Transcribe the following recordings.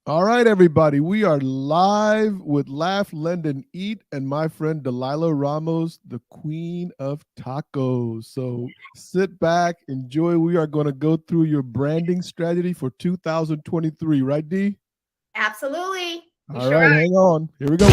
All right, everybody. We are live with Laugh, Lend, and Eat, and my friend Delilah Ramos, the queen of tacos. So sit back, enjoy. We are going to go through your branding strategy for 2023, right, D? Absolutely. We All sure right, are. hang on. Here we go.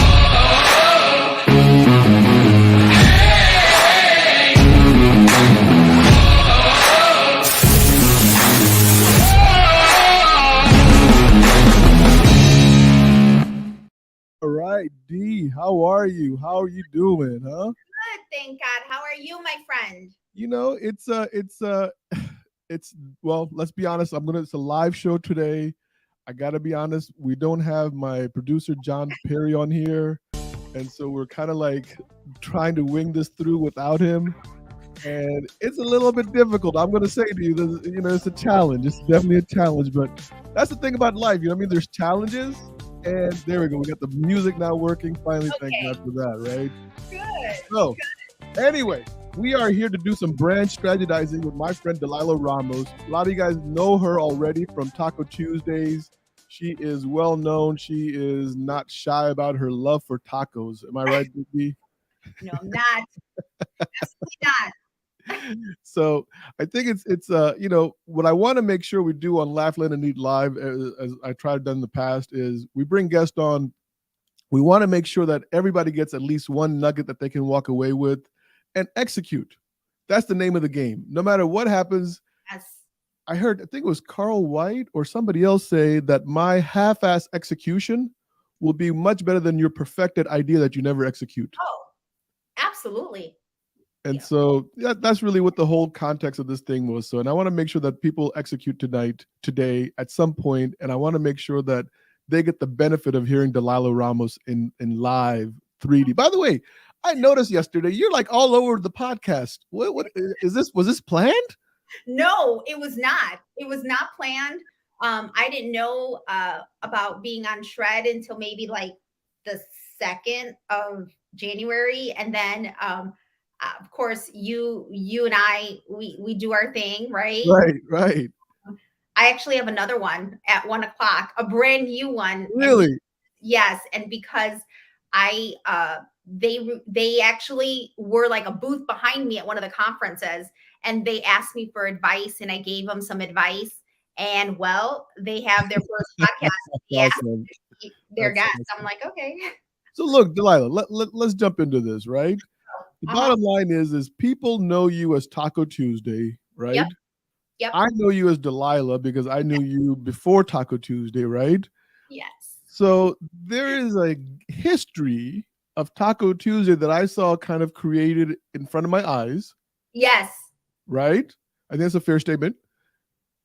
All right, D, how are you? How are you doing, huh? Good, thank God. How are you, my friend? It's it's well, let's be honest. It's a live show today. I gotta be honest, we don't have my producer John Perry on here, and so we're kind of like trying to wing this through without him, and it's a little bit difficult. I'm gonna say to you, it's a challenge. It's definitely a challenge, but that's the thing about life. What I mean? There's challenges, and there we go. We got the music now working. Finally, thank God Okay. for that, right? Good. So, anyway, we are here to do some brand strategizing with my friend Delilah Ramos. A lot of you guys know her already from Taco Tuesdays. She is well known. She is not shy about her love for tacos. Am I right, Vicky? No, I'm not. Absolutely not. So I think it's what I want to make sure we do on Laugh Land and Eat Live, as I tried to do in the past, is we bring guests on. We want to make sure that everybody gets at least one nugget that they can walk away with and execute. That's the name of the game. No matter what happens, Yes. I think it was Carl White or somebody else say that my half ass execution will be much better than your perfected idea that you never execute. Oh, absolutely. And Yeah. so that's really what the whole context of this thing was. So, and I want to make sure that people execute today, at some point, and I want to make sure that they get the benefit of hearing Delilah Ramos in live 3D. By the way, I noticed yesterday you're like all over the podcast. What is this? Was this planned? No, it was not. It was not planned. I didn't know about being on Shred until maybe like the 2nd of January, and then of course you and I we do our thing, right? Right, right. I actually have another one at 1 o'clock, a brand new one, and Really? yes, and because I they actually were like a booth behind me at one of the conferences, and they asked me for advice, and I gave them some advice. And well, they have their first podcast. That's They asked awesome. me to be their That's guest. I'm awesome. like, okay. So look, Delilah, let's jump into this, right? The Uh-huh. bottom line is people know you as Taco Tuesday, right? Yep. Yep. I know you as Delilah because I knew you before Taco Tuesday, right? Yes. So there is a history of Taco Tuesday that I saw kind of created in front of my eyes, Yes. right? I think that's a fair statement.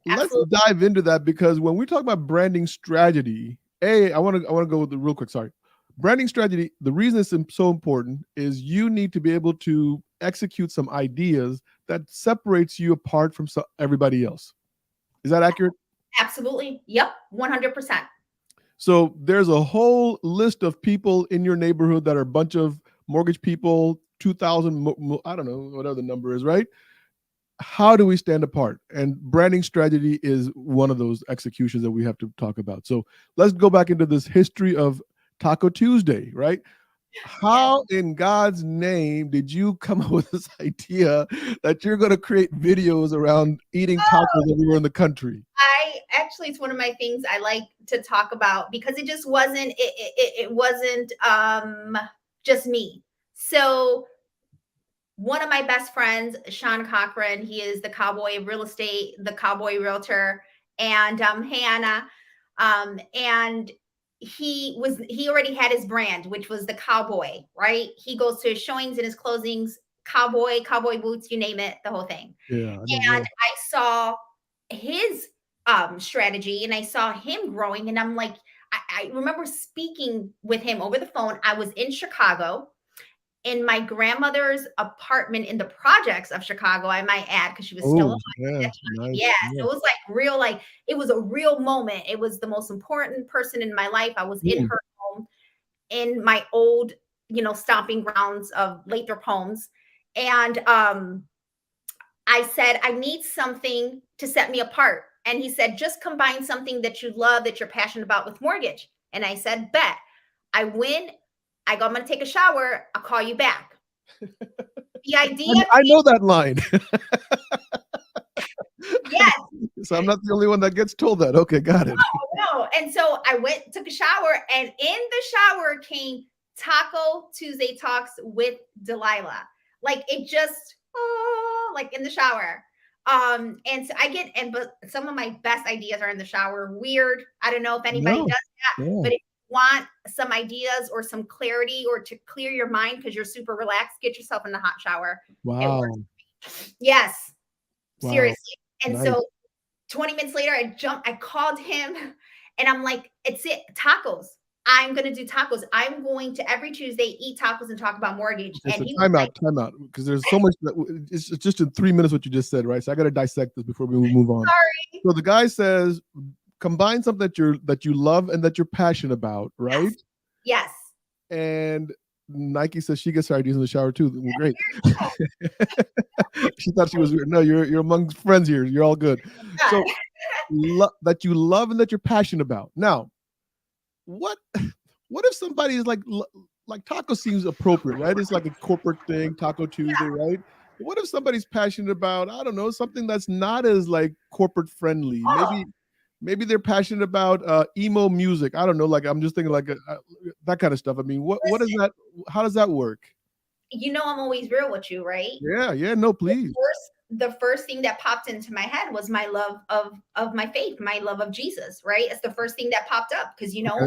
Let's Absolutely. dive into that because when we talk about branding strategy, I want to go with the real quick. Sorry, branding strategy. The reason it's so important is you need to be able to execute some ideas that separates you apart from everybody else. Is that accurate? Absolutely. Yep. 100%. So there's a whole list of people in your neighborhood that are a bunch of mortgage people, 2,000, I don't know, whatever the number is, right? How do we stand apart? And branding strategy is one of those executions that we have to talk about. So let's go back into this history of Taco Tuesday, right? Yes. How in God's name did you come up with this idea that you're going to create videos around eating tacos everywhere in the country? I actually, it's one of my things I like to talk about because it just wasn't it wasn't just me. So one of my best friends, Sean Cochran, he is the cowboy of real estate, the cowboy realtor, and Hannah, and he already had his brand, which was the cowboy, right? He goes to his showings and his closings, cowboy boots, you name it, the whole thing. Yeah, I know. And Yeah. I saw his strategy and I saw him growing. And I'm like, I remember speaking with him over the phone. I was in Chicago in my grandmother's apartment in the projects of Chicago, I might add, because she was still alive Oh, at that yeah, time. nice. Yeah. Yeah. So it was like real, like it was a real moment. It was the most important person in my life. I was in Mm. her home in my old, stomping grounds of Lathrop Homes. And I said, I need something to set me apart. And he said, just combine something that you love, that you're passionate about with mortgage. And I said, bet. I win. I go, I'm going to take a shower. I'll call you back. The idea. I know that line. Yes. So I'm not the only one that gets told that. Okay, got it. No. And so I went, took a shower, and in the shower came Taco Tuesday Talks with Delilah. Like it just, like in the shower. And so but some of my best ideas are in the shower. Weird. I don't know if anybody does that, but if you want some ideas or some clarity or to clear your mind because you're super relaxed, get yourself in the hot shower. Wow. Yes. Wow. Seriously. And Nice. so 20 minutes later, I called him and I'm like, it's it, tacos. I'm going to do tacos. I'm going to every Tuesday eat tacos and talk about mortgage. Okay, and so he time out, because there's so much it's just in 3 minutes what you just said, right? So I got to dissect this before we move on. Sorry. So the guy says, combine something that you love and that you're passionate about, right? Yes. And Nike says she gets her ideas in the shower too. Well, great. She thought she was weird. No, you're among friends here. You're all good. So that you love and that you're passionate about. Now, what if somebody is like taco seems appropriate, right? It's like a corporate thing, Taco Tuesday, right? What if somebody's passionate about, I don't know, something that's not as like corporate friendly? Maybe they're passionate about emo music. I don't know. Like I'm just thinking like that kind of stuff. I mean, what is that? How does that work? You know, I'm always real with you, right? Yeah. No, please. The first thing that popped into my head was my love of my faith, my love of Jesus, right? It's the first thing that popped up because you know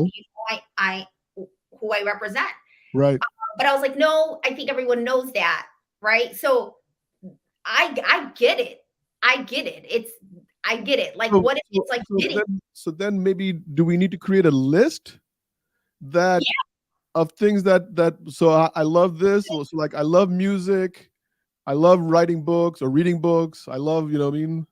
I who I represent. Right. But I was like, no, I think everyone knows that, right? So I get it. I get it. Like, what if it's like so then maybe do we need to create a list that of things that so I love this. So like I love music. I love writing books or reading books. I love, you know what I mean?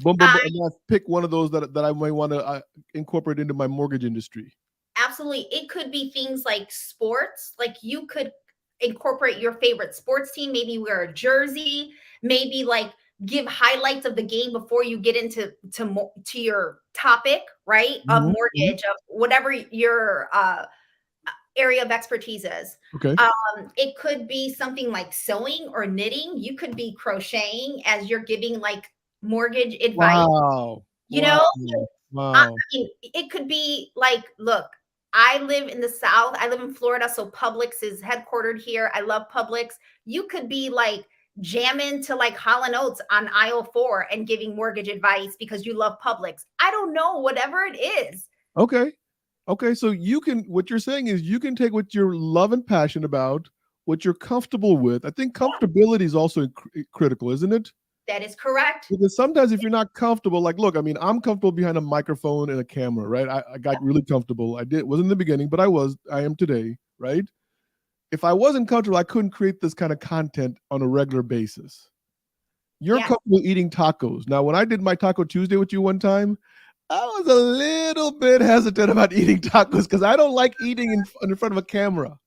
Boom. And pick one of those that I might want to incorporate into my mortgage industry. Absolutely. It could be things like sports. Like you could incorporate your favorite sports team. Maybe wear a jersey. Maybe like give highlights of the game before you get into to your topic, right? Of mortgage, of whatever your area of expertise is. Okay. It could be something like sewing or knitting. You could be crocheting as you're giving like mortgage advice. Wow. You know, wow. I mean, it could be like, look, I live in the South. I live in Florida, so Publix is headquartered here. I love Publix. You could be like jamming to like Hall & Oates on aisle 4 and giving mortgage advice because you love Publix. I don't know, whatever it is. Okay, so what you're saying is you can take what you're love and passionate about, what you're comfortable with. I think comfortability is also critical, isn't it? That is correct. Because sometimes if you're not comfortable, like, look, I mean, I'm comfortable behind a microphone and a camera, right? I got really comfortable. Wasn't in the beginning, but I am today, right? If I wasn't comfortable, I couldn't create this kind of content on a regular basis. You're comfortable eating tacos. Now, when I did my Taco Tuesday with you one time, I was a little bit hesitant about eating tacos because I don't like eating in front of a camera.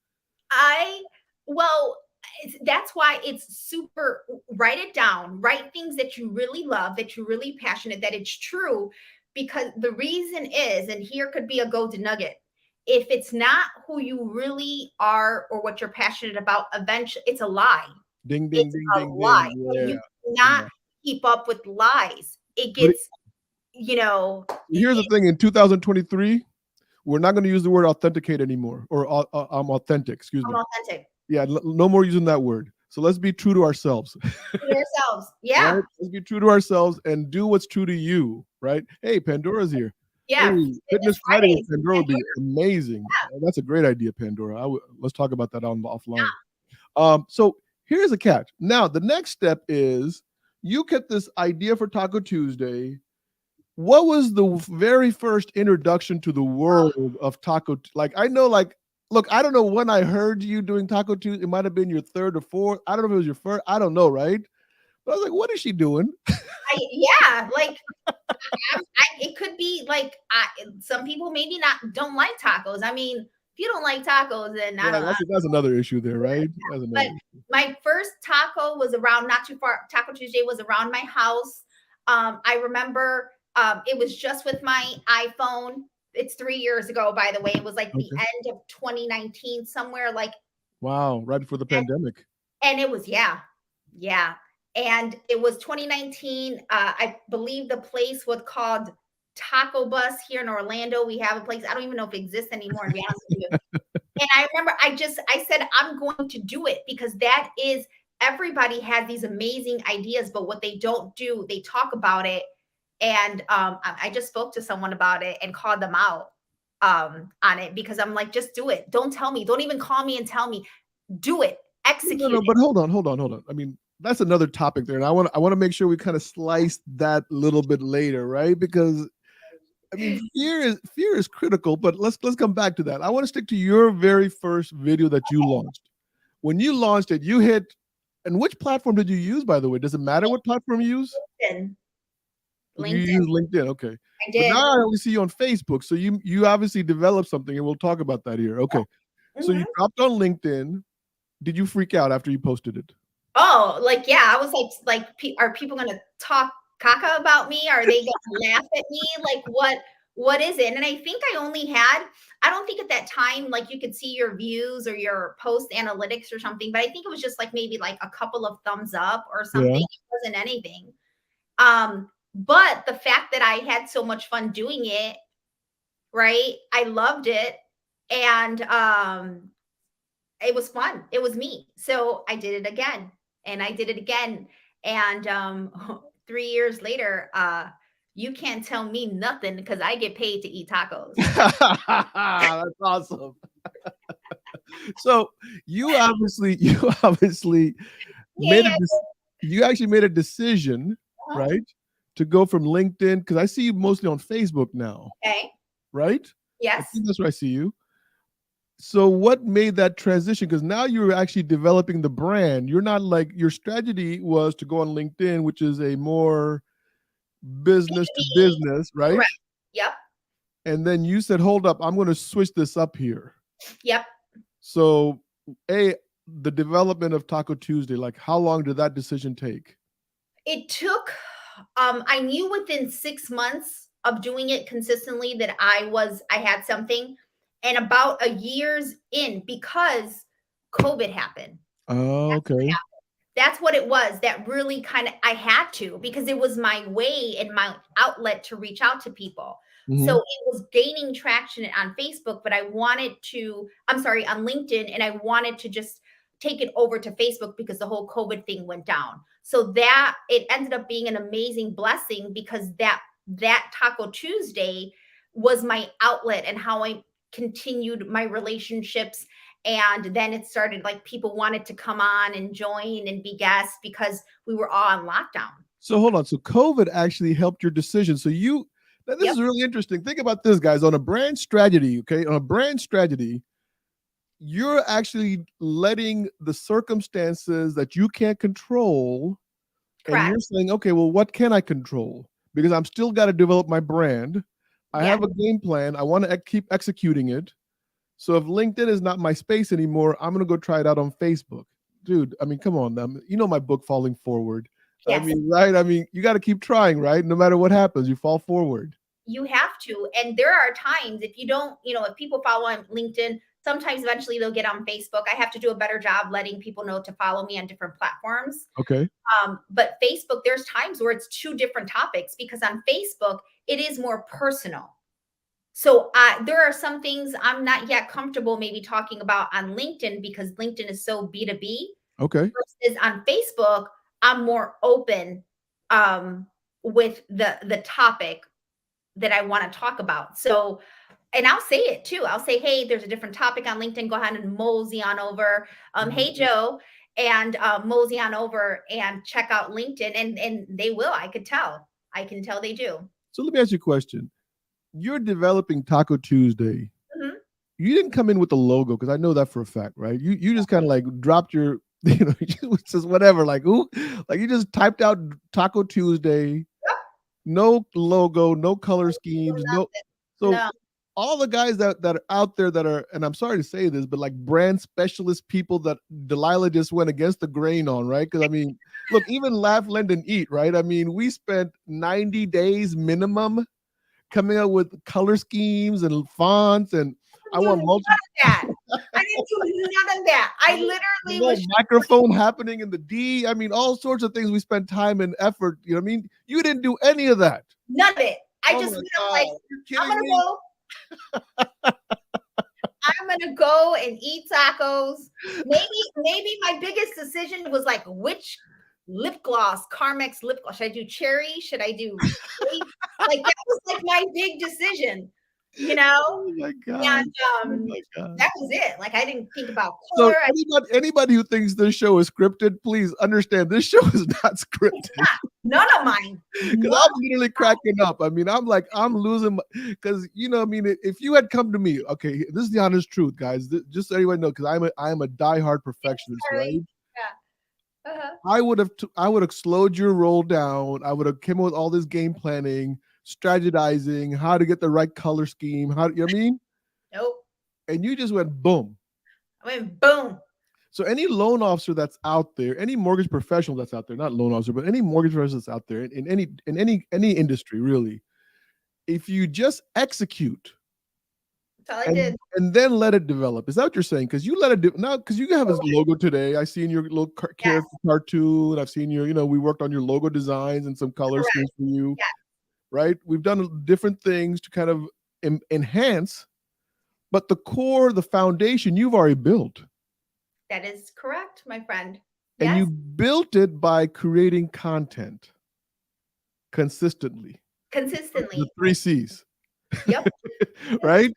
That's why it's super, write it down, write things that you really love, that you're really passionate, that it's true, because the reason is, and here could be a golden nugget, if it's not who you really are or what you're passionate about, eventually it's a lie. Ding, ding, it's ding, a ding, lie. ding. Yeah. You cannot keep up with lies. It gets, Here's the thing, in 2023, we're not going to use the word authenticate anymore, or I'm authentic, excuse me. I'm authentic. Yeah, no more using that word. So let's be true to ourselves. Yeah. Right? Let's be true to ourselves and do what's true to you, right? Hey, Pandora's here. Yeah. Hey, Fitness Friday with Pandora would be amazing. Yeah. That's a great idea, Pandora. Let's talk about that offline. Yeah. So here's a catch. Now, the next step is you get this idea for Taco Tuesday. What was the very first introduction to the world of taco? Like, I know, like, look, I don't know when I heard you doing Taco Tuesday. It might have been your third or fourth. I don't know if it was your first. I don't know, right? But I was like, what is she doing? It could be like some people maybe don't like tacos. I mean, if you don't like tacos, then I don't know. That's another issue there, right? But my first taco was around not too far. Taco Tuesday was around my house. I remember it was just with my iPhone. It's 3 years ago, by the way. It was like the Okay. end of 2019, somewhere like, Wow, right before the pandemic. and it was, yeah, yeah. And it was 2019. I believe the place was called Taco Bus here in Orlando. We have a place. I don't even know if it exists anymore, to be honest with you. And I remember I said, I'm going to do it because that is, everybody has these amazing ideas, but what they don't do, they talk about it. And I just spoke to someone about it and called them out on it, because I'm like, just do it. Don't tell me. Don't even call me and tell me. Do it. No, Execute no, it. but hold on. I mean, that's another topic there, and I want to make sure we kind of slice that a little bit later, right? Because I mean, fear is critical, but let's come back to that. I want to stick to your very first video that you launched. When you launched it, you hit, and which platform did you use, by the way? Does it matter what platform you use? LinkedIn. You LinkedIn. use LinkedIn, okay. I But did. now I only see you on Facebook, so you obviously developed something, and we'll talk about that here. Okay, so you Mhm. dropped on LinkedIn. Did you freak out after you posted it? Oh, like, yeah, I was are people gonna talk caca about me? Are they gonna laugh at me? Like, what is it? And I think I don't think at that time, like, you could see your views or your post analytics or something, but I think it was just like maybe like a couple of thumbs up or something. Yeah. It wasn't anything. But the fact that I had so much fun doing it, right? I loved it. And it was fun. It was me. So I did it again and I did it again. And 3 years later, you can't tell me nothing because I get paid to eat tacos. That's awesome. So you obviously Yeah, made yeah. you actually made a decision, Uh-huh. right? To go from LinkedIn, because I see you mostly on Facebook now, Okay. right? I Yes. think that's where I see you. So what made that transition? Because now you're actually developing the brand. You're not like, your strategy was to go on LinkedIn, which is a more business to B2B. business, right? Correct. Yep. And then you said, hold up, I'm going to switch this up here. Yep. So, the development of Taco Tuesday, like how long did that decision take? It took, I knew within 6 months of doing it consistently that I had something. And about a year's in, because COVID happened. Oh, okay. That's what it was. That really kind of, I had to, because it was my way and my outlet to reach out to people. So Mhm. it was gaining traction on Facebook, but I'm sorry, on LinkedIn, and I wanted to just take it over to Facebook because the whole COVID thing went down. So that it ended up being an amazing blessing, because that Taco Tuesday was my outlet and how I continued my relationships. And then it started, like, people wanted to come on and join and be guests because we were all on lockdown. So hold on. So COVID actually helped your decision. So now this Yep. is really interesting. Think about this, guys. On a brand strategy, okay? On a brand strategy, you're actually letting the circumstances that you can't control, and Correct. you're saying, okay, well, what can I control? Because I'm still got to develop my brand. I Yeah. have a game plan. I want to keep executing it. So if LinkedIn is not my space anymore, I'm gonna go try it out on Facebook. Dude, I mean, come on, you know my book Falling Forward. I Yes. mean, right? I mean, you got to keep trying, right? No matter what happens, you fall forward. You have to. And there are times, if you don't, if people follow on LinkedIn, sometimes eventually they'll get on Facebook. I have to do a better job letting people know to follow me on different platforms. Okay. But Facebook, there's times where it's two different topics, because on Facebook, it is more personal. So there are some things I'm not yet comfortable maybe talking about on LinkedIn, because LinkedIn is so B2B, Okay. versus on Facebook, I'm more open with the topic that I want to talk about. So, and I'll say it too. I'll say, hey, there's a different topic on LinkedIn. Go ahead and mosey on over. Mhm. Hey, Joe, and mosey on over and check out LinkedIn. And they will. I could tell. I can tell they do. So let me ask you a question. You're developing Taco Tuesday. Mhm. You didn't come in with a logo, because I know that for a fact, right? You just kind of like dropped your, just whatever, like like you just typed out Taco Tuesday, Yep. no logo, no color schemes, no. Nothing. So No. all the guys that are out there that are, and I'm sorry to say this, but like brand specialist people that Delilah just went against the grain on, right? Because I mean, look, even Laugh, Lend, and Eat, right? I mean, we spent 90 days minimum coming up with color schemes and fonts, and I want multiple. That. I didn't do none of that. I literally was microphone happening in the D. I mean, all sorts of things. We spent time and effort. You know what I mean? You didn't do any of that. None of it. I just went up like, I'm gonna go. I'm gonna go and eat tacos. Maybe my biggest decision was like which lip gloss, Carmex lip gloss. Should I do cherry? Should I do like that was like my big decision, you know? Oh my God. And Oh my God. that was it. Like I didn't think about color. So anybody who thinks this show is scripted, please understand this show is not scripted. None of mine. Because I'm literally cracking up. I mean, I'm losing because you know, I mean, if you had come to me, okay, this is the honest truth, guys. Just so everyone know, because I'm a diehard perfectionist, right? Yeah. Uh-huh. I would have slowed your roll down. I would have came up with all this game planning, strategizing, how to get the right color scheme. How, you know what I mean? Nope. And you just went boom. I went boom. So any loan officer that's out there, any mortgage professional that's out there, not loan officer, but any mortgage professional that's out there in any industry, really, if you just execute, That's all I did. And then let it develop. Is that what you're saying? Because you let it now, because you have this logo today. I seen your little character cartoon. I've seen your, you know, we worked on your logo designs and some color schemes for you. Yeah. Right? We've done different things to kind of enhance, but the core, the foundation, you've already built. That is correct, my friend. And you built it by creating content consistently. The 3 C's. Yep. Right?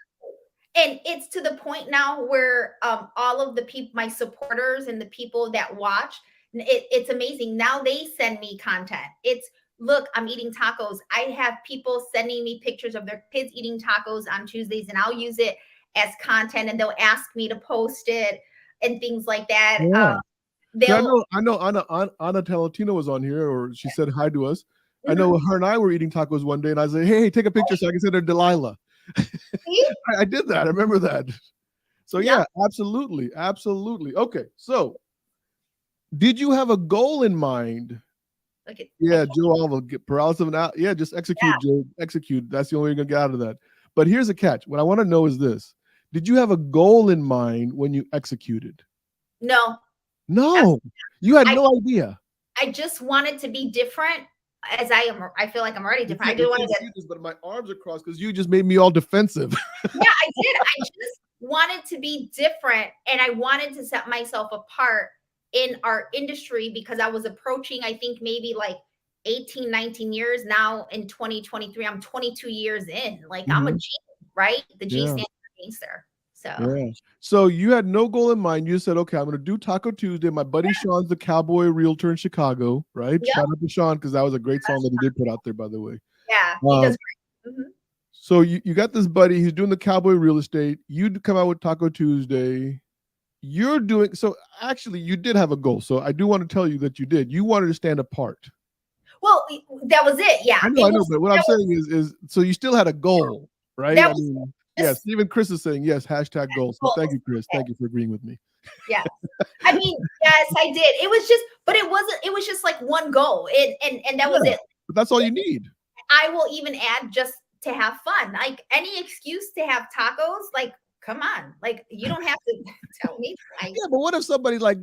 And it's to the point now where all of the people, my supporters and the people that watch, it's amazing. Now they send me content. It's, look, I'm eating tacos. I have people sending me pictures of their kids eating tacos on Tuesdays, and I'll use it as content, and they'll ask me to post it and things like that. Yeah. I know Anna Talentino was on here, or she said hi to us. Mm-hmm. I know her and I were eating tacos one day, and I said, hey, take a picture so I can send her Delilah. I did that. I remember that. So yeah, absolutely. Okay. So did you have a goal in mind? Yeah, Joe Alva, get paralysis of out. Yeah, just execute, Joe. Execute. That's the only way you're gonna get out of that. But here's a catch. What I want to know is this: did you have a goal in mind when you executed? No. You had no idea. I just wanted to be different. As I feel like I'm already different. I do want to this, but my arms are crossed because you just made me all defensive. Yeah, I did. I just wanted to be different, and I wanted to set myself apart in our industry because I was approaching, I think maybe like 18, 19 years now. In 2023, I'm 22 years in. Like I'm a G, right? The G stands for gangster. So you had no goal in mind. You said, okay, I'm going to do Taco Tuesday. My buddy Sean's the cowboy realtor in Chicago, right? Yep. Shout out to Sean, because that was a great song that he did put out there, by the way. Yeah, he does great. Mm-hmm. So you got this buddy. He's doing the cowboy real estate. You come out with Taco Tuesday. You're doing, so actually you did have a goal. So I do want to tell you that you did. You wanted to stand apart. Well, that was it. Yeah. I know, but what I'm saying is, so you still had a goal, right? Yeah, Stephen Chris is saying yes, hashtag goals. So thank you, Chris. Thank you for agreeing with me. Yeah. I mean, yes, I did. It was just, but it was just like one goal. And that was it. But that's all you need. I will even add just to have fun. Like any excuse to have tacos, like, come on. Like you don't have to tell me. Yeah, but what if somebody like,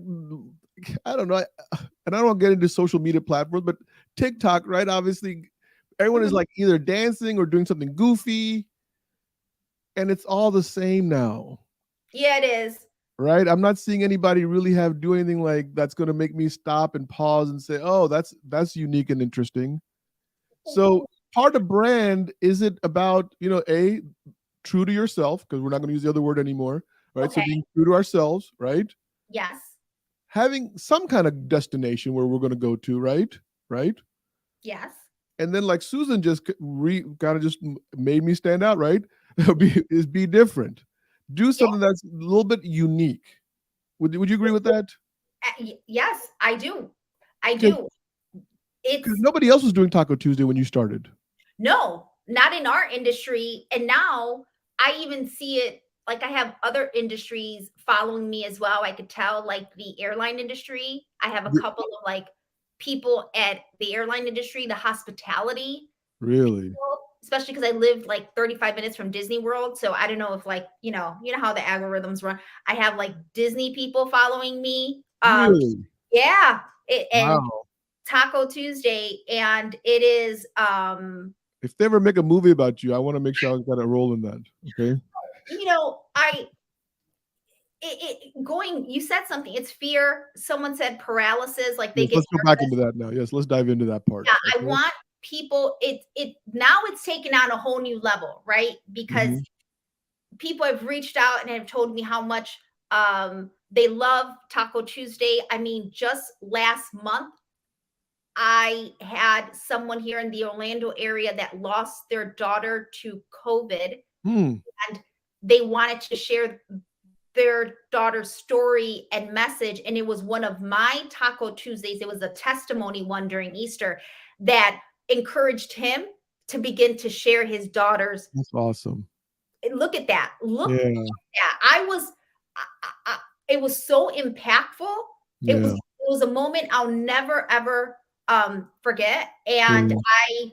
I don't know, and I don't want to get into social media platforms, but TikTok, right? Obviously, everyone is like either dancing or doing something goofy. And it's all the same now. Yeah, it is. Right? I'm not seeing anybody really do anything like that's going to make me stop and pause and say, oh, that's unique and interesting. So part of brand, is it about, true to yourself, because we're not going to use the other word anymore, right? Okay. So being true to ourselves, right? Yes. Having some kind of destination where we're going to go to, right? Right? Yes. And then like Susan just kind of just made me stand out, right? Be different. Do something that's a little bit unique. Would you agree with that? Yes, I do. I do. Because nobody else was doing Taco Tuesday when you started. No, not in our industry. And now I even see it like I have other industries following me as well. I could tell, like the airline industry. I have a Y- couple of like people at the airline industry, the hospitality Really? people, especially because I live like 35 minutes from Disney World. So I don't know if like, you know how the algorithms run. I have like Disney people following me. Really? Yeah. And Wow. Taco Tuesday, and it is If they ever make a movie about you, I want to make sure I got a role in that. Okay. I going, you said something, it's fear. Someone said paralysis, like they Yes, get let's go back into nervous. that now. Yes, let's dive into that part. Yeah, I Okay. want people, it now it's taken on a whole new level, right? Because Hmm. people have reached out and have told me how much they love Taco Tuesday. I mean, just last month, I had someone here in the Orlando area that lost their daughter to COVID, Hmm. and they wanted to share their daughter's story and message. And it was one of my Taco Tuesdays. It was a testimony one during Easter that encouraged him to begin to share his daughter's. That's awesome. Look at that. Look at Yeah. that. It was so impactful. It was Yeah. it was a moment I'll never ever forget. And Yeah. I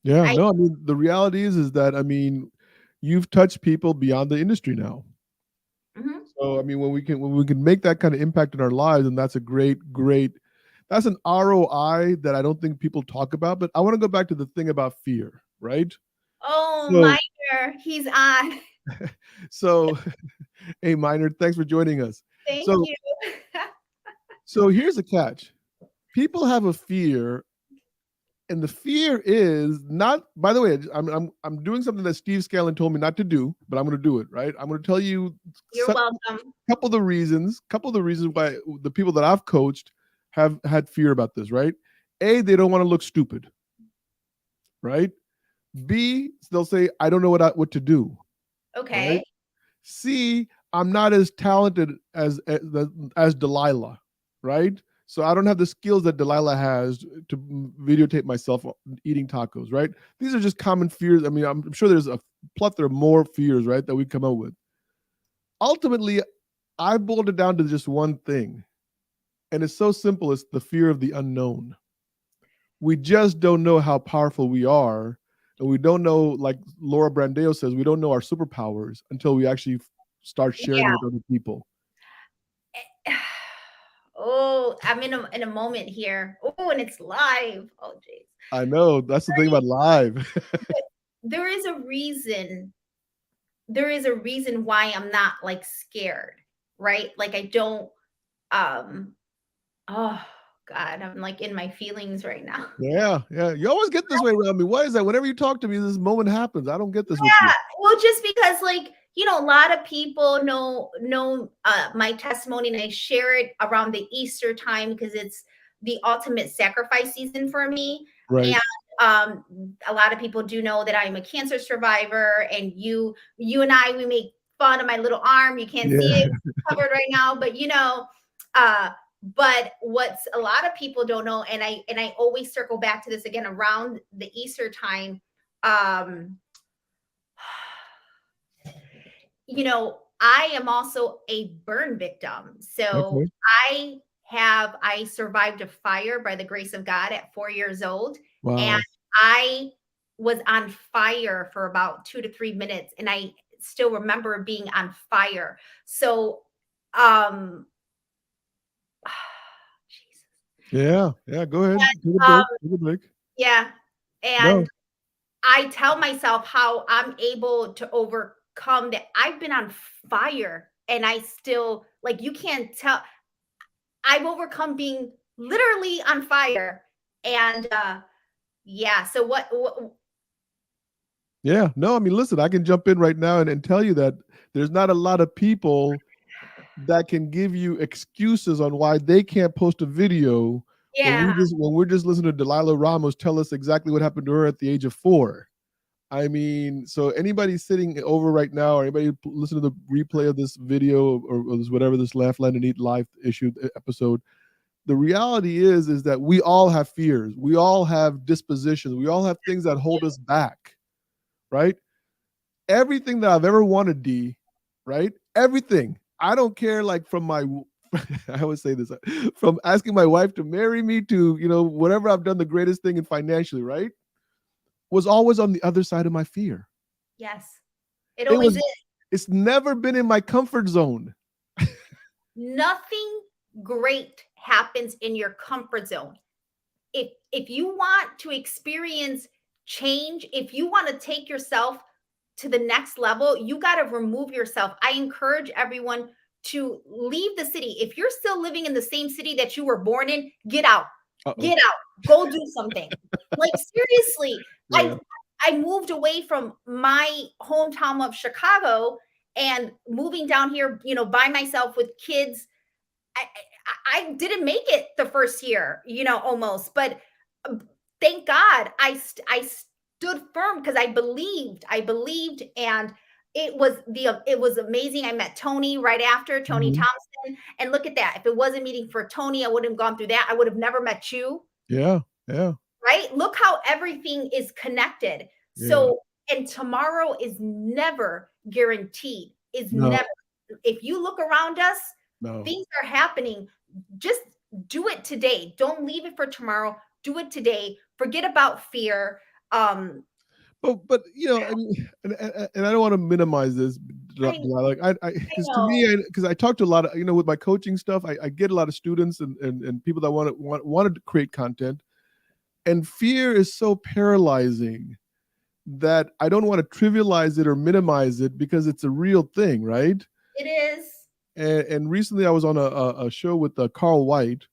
Yeah. I No, I mean, the reality is that, I mean, you've touched people beyond the industry now. mhm. So, I mean, when we can make that kind of impact in our lives, and that's a great, that's an ROI that I don't think people talk about. But I want to go back to the thing about fear, right? Oh, So, Minor, he's on. so, hey, Minor, thanks for joining us. Thank So, you. so here's the catch: people have a fear, and the fear is not. By the way, I'm doing something that Steve Scallan told me not to do, but I'm going to do it. Right? I'm going to tell you You're welcome. couple of the reasons why the people that I've coached have had fear about this. Right? A, they don't want to look stupid. Right? B, they'll say, I don't know what to do. Right? Okay. C, I'm not as talented as Delilah, right? So I don't have the skills that Delilah has to videotape myself eating tacos, right? These are just common fears. I mean, I'm sure there's a plethora of more fears, right, that we come up with. Ultimately, I boiled it down to just one thing, and it's so simple. It's the fear of the unknown. We just don't know how powerful we are, and we don't know, like Laura Brandeo says, we don't know our superpowers until we actually start sharing Yeah. with other people. Oh, I'm in a moment here. Oh, and it's live. Oh, jeez. I know, that's the thing about live. There is a reason. There is a reason why I'm not like scared, right? Like I don't. Um. Oh God, I'm like in my feelings right now. Yeah, you always get this way around me. Why is that? Whenever you talk to me, this moment happens. I don't get this with you. Yeah, well, just because like, a lot of people know my testimony, and I share it around the Easter time because it's the ultimate sacrifice season for me. Right. And a lot of people do know that I'm a cancer survivor, and you and I, we make fun of my little arm. You can't see it Yeah. covered right now, but uh but what's a lot of people don't know, and I always circle back to this again around the Easter time. um I am also a burn victim. So Okay. I survived a fire by the grace of God at 4 years old. And Wow. I was on fire for about 2 to 3 minutes. And I still remember being on fire. So, um, Jesus. Yeah, go ahead. Take a Um, break. Take a break. yeah. And No. I tell myself how I'm able to overcome that. I've been on fire and I still, like, you can't tell. I've overcome being literally on fire. And yeah, so what Yeah. No, I mean, listen, I can jump in right now and tell you that there's not a lot of people that can give you excuses on why they can't post a video yeah, when we're just listening to Delilah Ramos tell us exactly what happened to her at the age of 4. I mean, so anybody sitting over right now, or anybody listen to the replay of this video or this whatever this Laugh, Land, and Eat live episode, the reality is that we all have fears, we all have dispositions, we all have things that hold us back, right? everything that I've ever wanted, D, right? Everything. I don't care, like from my, I always say this, from asking my wife to marry me to, whatever I've done the greatest thing in financially, right? Was always on the other side of my fear. Yes. It It always was, is. it's never been in my comfort zone. Nothing great happens in your comfort zone. If you want to experience change, if you want to take yourself to the next level, you got to remove yourself. I encourage everyone to leave the city. If you're still living in the same city that you were born in, get out. Uh-oh. Get out. Go do something. Like seriously, Yeah. I moved away from my hometown of Chicago and moving down here, by myself with kids. I didn't make it the first year, almost, but thank God I stood firm because I believed, and it was amazing. I met Tony right after, Tony Mhm. Thompson, and look at that. If it wasn't meeting for Tony, I wouldn't have gone through that. I would have never met you. Yeah. Yeah. Right? Look how everything is connected. Yeah. So, and tomorrow is never guaranteed. Is No. never. If you look around us, No. things are happening. Just do it today. Don't leave it for tomorrow. Do it today. Forget about fear. But I mean, and I don't want to minimize this, I like because to know. me, because I talk to a lot of with my coaching stuff, I get a lot of students and people that want to create content, and fear is so paralyzing that I don't want to trivialize it or minimize it because it's a real thing, right? It is. And recently I was on a show with Carl White.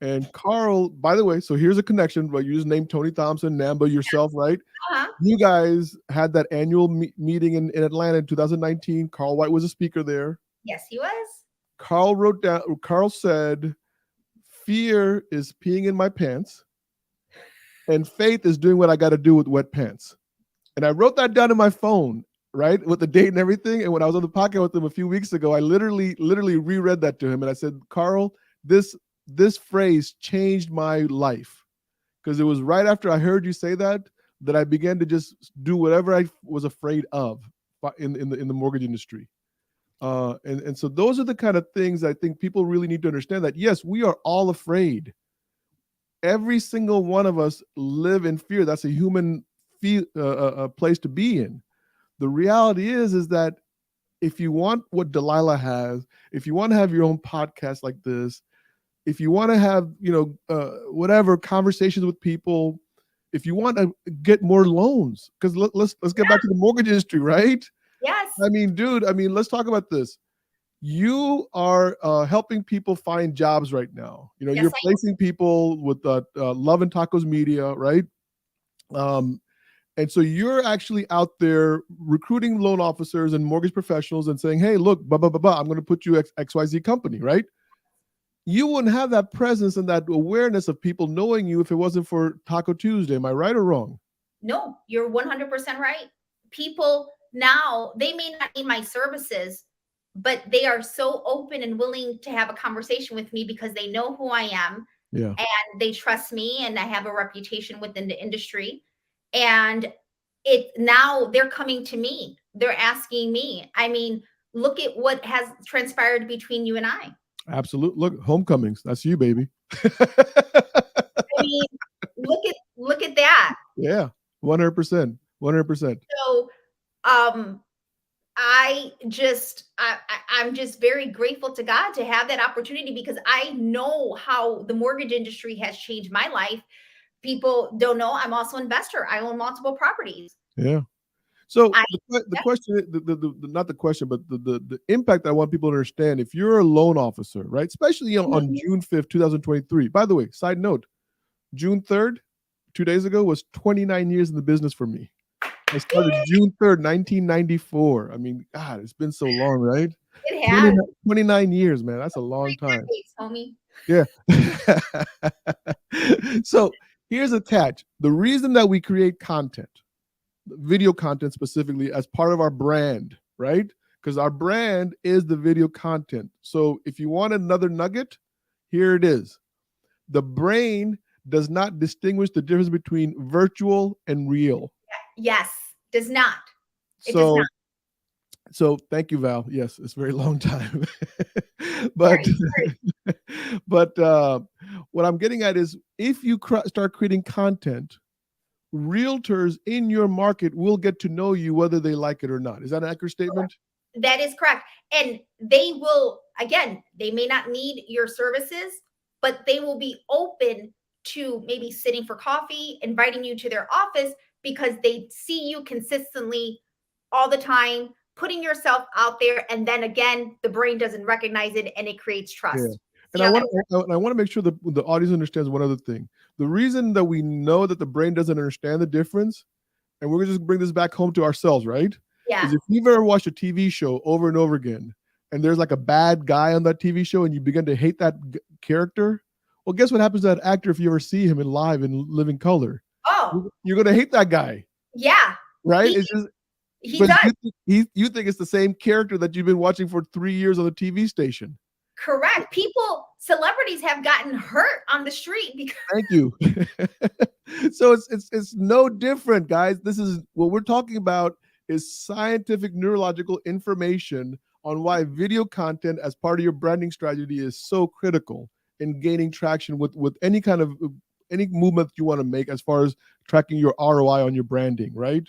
And Carl, by the way, so here's a connection, but you just named Tony Thompson, Namba, yourself, right? Uh-huh. You guys had that annual meeting in Atlanta in 2019. Carl White was a speaker there. Yes, he was. Carl said, fear is peeing in my pants and faith is doing what I got to do with wet pants. And I wrote that down in my phone, right? With the date and everything. And when I was on the podcast with him a few weeks ago, I literally reread that to him. And I said, Carl, this phrase changed my life, because it was right after I heard you say that I began to just do whatever I was afraid of in the mortgage industry. And so those are the kind of things I think people really need to understand, that yes, we are all afraid. Every single one of us live in fear. That's a human place to be in. The reality is that if you want what Delilah has, if you want to have your own podcast like this, if you want to have, whatever conversations with people, if you want to get more loans, because let's get back to the mortgage industry, right? Yes. I mean, dude, let's talk about this. You are helping people find jobs right now. Yes, you're placing people with Love and Tacos Media, right? And so you're actually out there recruiting loan officers and mortgage professionals and saying, hey, look, blah, blah, blah, blah, I'm going to put you XYZ company, right? You wouldn't have that presence and that awareness of people knowing you if it wasn't for Taco Tuesday. Am I right or wrong? No, you're 100% right. People now, they may not need my services, but they are so open and willing to have a conversation with me because they know who I am. Yeah. And they trust me, and I have a reputation within the industry. And now they're coming to me. They're asking me. I mean, look at what has transpired between you and I. Absolutely. Look, homecomings. That's you, baby. I mean, look at that. Yeah, 100%. 100%. So, I'm just very grateful to God to have that opportunity, because I know how the mortgage industry has changed my life. People don't know I'm also an investor. I own multiple properties. Yeah. So the question, not the question, but the impact I want people to understand, if you're a loan officer, right, especially on June 5th, 2023, by the way, side note, June 3rd, 2 days ago, was 29 years in the business for me. I started June 3rd, 1994. I mean, God, it's been so long, right? It has. 29 years, man. That's a long time. Homie. Yeah. So here's a catch. The reason that we create content, video content specifically, as part of our brand, right? Because our brand is the video content. So if you want another nugget, here it is. The brain does not distinguish the difference between virtual and real. Yes, does not. It does So not. so thank you, Val. Yes, it's a very long time. but Very, very. but what I'm getting at is if you start creating content, realtors in your market will get to know you whether they like it or not. Is that an accurate statement? That is correct. And they will, again, they may not need your services, but they will be open to maybe sitting for coffee, inviting you to their office because they see you consistently all the time, putting yourself out there. And then again, the brain doesn't recognize it and it creates Yeah. trust. And See how that works? I want to make sure the audience understands one other thing. The reason that we know that the brain doesn't understand the difference, and we're gonna just bring this back home to ourselves, right? Yeah. Is if you've ever watched a TV show over and over again, and there's like a bad guy on that TV show, and you begin to hate that character, well, guess what happens to that actor if you ever see him in live in living color? Oh, You're gonna hate that guy, yeah. right? He, It's just he but does. you think it's the same character that you've been watching for 3 years on the TV station. Correct. Celebrities have gotten hurt on the street because Thank you. So it's no different, guys. This is what we're talking about is scientific neurological information on why video content as part of your branding strategy is so critical in gaining traction with any kind of any movement you want to make as far as tracking your ROI on your branding, right?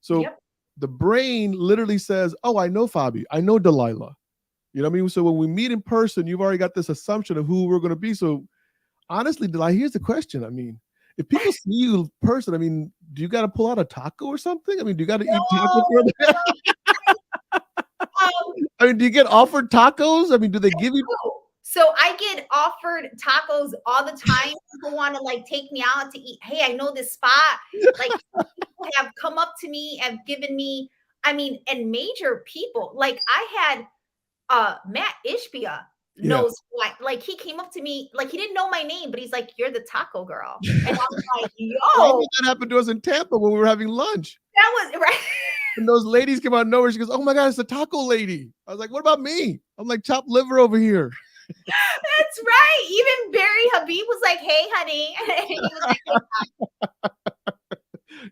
So yep. the brain literally says, "Oh, I know Fabi. I know Delilah." You know what I mean? So when we meet in person, you've already got this assumption of who we're going to be. So honestly, Delilah, here's the question. I mean, if people see you in person, I mean, do you got to pull out a taco or something? I mean, do you got to eat taco for that? I mean, do you get offered tacos? I mean, do they give you? So I get offered tacos all the time. People want to like take me out to eat. Hey, I know this spot. Like people have come up to me and given me, I mean, and major people. Like I had Matt Ishbia knows why. Like he came up to me, like he didn't know my name, but he's like, "You're the taco girl," and I was like, Why "Yo, did that happen to us in Tampa when we were having lunch? that was right." And those ladies came out of nowhere. She goes, "Oh my God, it's the taco lady." I was like, "What about me?" I'm like, "Chopped liver over here." That's right. Even Barry Habib was like, "Hey, honey," and he was like,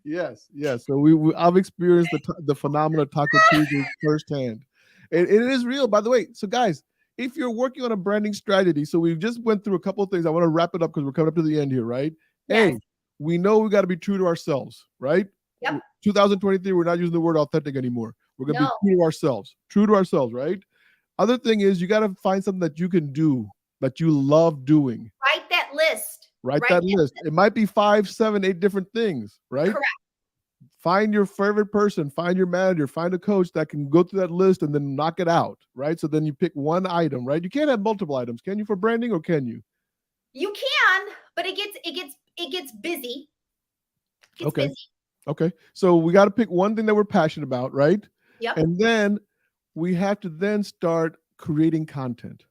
Yes. So I've experienced the phenomenon of Taco Tuesday firsthand. It is real, by the way. So guys, if you're working on a branding strategy, so we just went through a couple of things. I want to wrap it up because we're coming up to the end here, right? Yes. A, we know we got to be true to ourselves, right? Yep. 2023, we're not using the word authentic anymore. We're going to No. be true to ourselves, right? Other thing is you got to find something that you can do that you love doing. Write that list. Write that list. It might be 5, 7, 8 different things, right? Correct. Find your favorite person, find your manager, find a coach that can go through that list and then knock it out, right? So then you pick one item, right? You can't have multiple items, can you, for branding, or can you? You can, but it gets busy. Okay. Okay. So we got to pick one thing that we're passionate about, right? Yep. And then we have to then start creating content,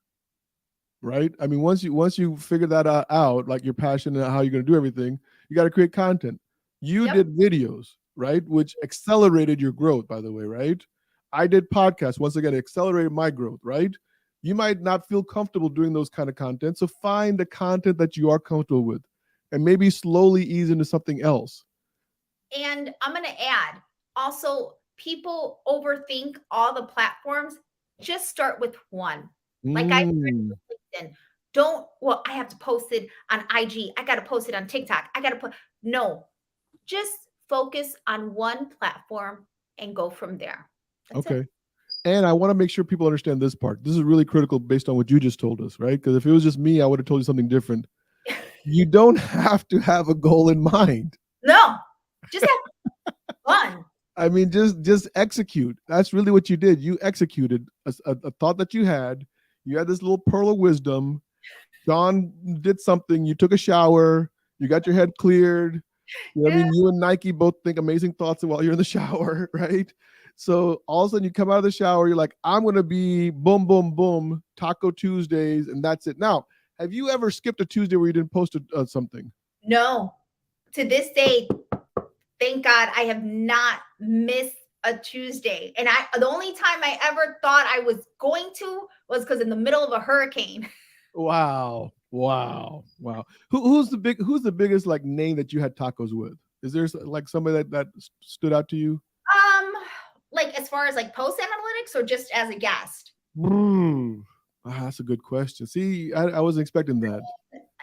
right? I mean, once you figure that out, like your passion and how you're going to do everything, you got to create content. You did videos, right? Which accelerated your growth, by the way, right? I did podcasts. Once again, it accelerated my growth, right? You might not feel comfortable doing those kind of content. So find the content that you are comfortable with and maybe slowly ease into something else. And I'm going to add also, people overthink all the platforms. Just start with one. Like I LinkedIn. I have to post it on IG. I got to post it on TikTok. No, just focus on one platform and go from there. That's okay. it. And I want to make sure people understand this part. This is really critical based on what you just told us, right? Because if it was just me, I would have told you something different. You don't have to have a goal in mind. No, just have fun. I mean, just execute. That's really what you did. You executed a thought that you had. You had this little pearl of wisdom. John did something. You took a shower. You got your head cleared. You know what I mean, you and Nike both think amazing thoughts while you're in the shower, right? So all of a sudden you come out of the shower, you're like, I'm going to be boom, boom, boom, Taco Tuesdays, and that's it. Now, have you ever skipped a Tuesday where you didn't post something? No. To this day, thank God, I have not missed a Tuesday. And the only time I ever thought I was going to was because in the middle of a hurricane. Wow. Who's the biggest like name that you had tacos with? Is there like somebody that stood out to you? Like as far as like post analytics or just as a guest? That's a good question. See, I wasn't expecting that.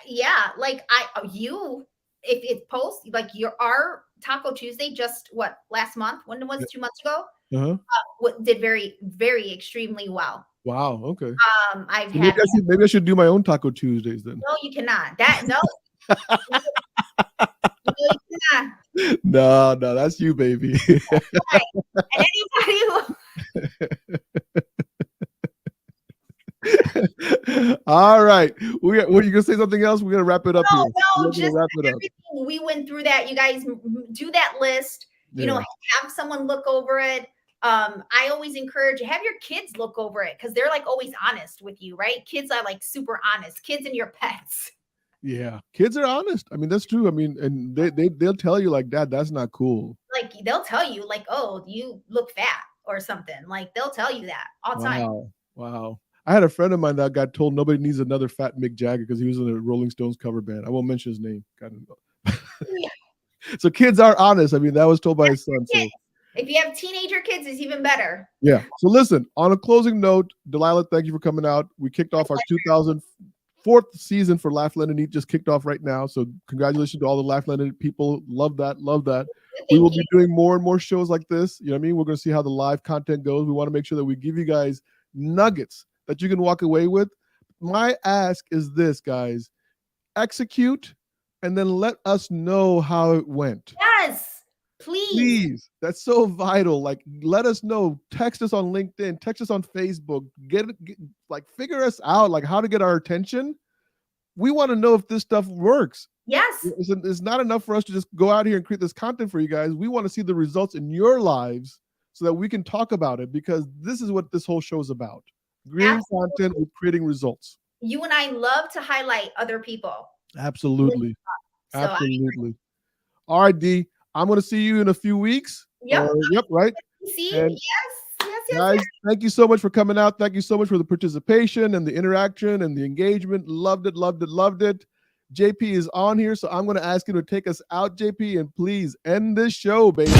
Yeah, like if it posts like our Taco Tuesday just last month? When was it? 2 months ago? Did very, very extremely well. Wow. Okay. I've So had maybe I should do my own Taco Tuesdays then. no, you cannot. No, you cannot. No, that's you, baby. Right. And anybody who all right. Were you gonna say something else? We're gonna wrap it up here. No, just wrap it up. We went through that. You guys do that list. You know, have someone look over it. I always encourage have your kids look over it because they're like always honest with you, right? Kids are like super honest. Kids and your pets. Yeah, kids are honest. I mean, that's true. I mean, and they'll tell you like, Dad, that's not cool. Like they'll tell you like, oh, you look fat or something. Like they'll tell you that all the time. Wow. I had a friend of mine that got told nobody needs another fat Mick Jagger because he was in a Rolling Stones cover band. I won't mention his name. So kids are honest. I mean, that was told by his son. So. If you have teenager kids, it's even better. Yeah. So listen, on a closing note, Delilah, thank you for coming out. We kicked off our 2004th season for Laugh, Learn, and Eat just kicked off right now. So congratulations to all the Laugh, Learn, and Eat people. Love that. We will be doing more and more shows like this. You know what I mean? We're going to see how the live content goes. We want to make sure that we give you guys nuggets that you can walk away with. My ask is this, guys. Execute and then let us know how it went. Yes. Please. That's so vital. Like, let us know. Text us on LinkedIn. Text us on Facebook. Figure us out, like how to get our attention. We want to know if this stuff works. Yes. It's not enough for us to just go out here and create this content for you guys. We want to see the results in your lives so that we can talk about it, because this is what this whole show is about. Creating content with creating results. You and I love to highlight other people. Absolutely. All right, D. I'm going to see you in a few weeks. Yep. Right. See? Yes. Guys, thank you so much for coming out. Thank you so much for the participation and the interaction and the engagement. Loved it. JP is on here, so I'm going to ask him to take us out, JP, and please end this show, baby.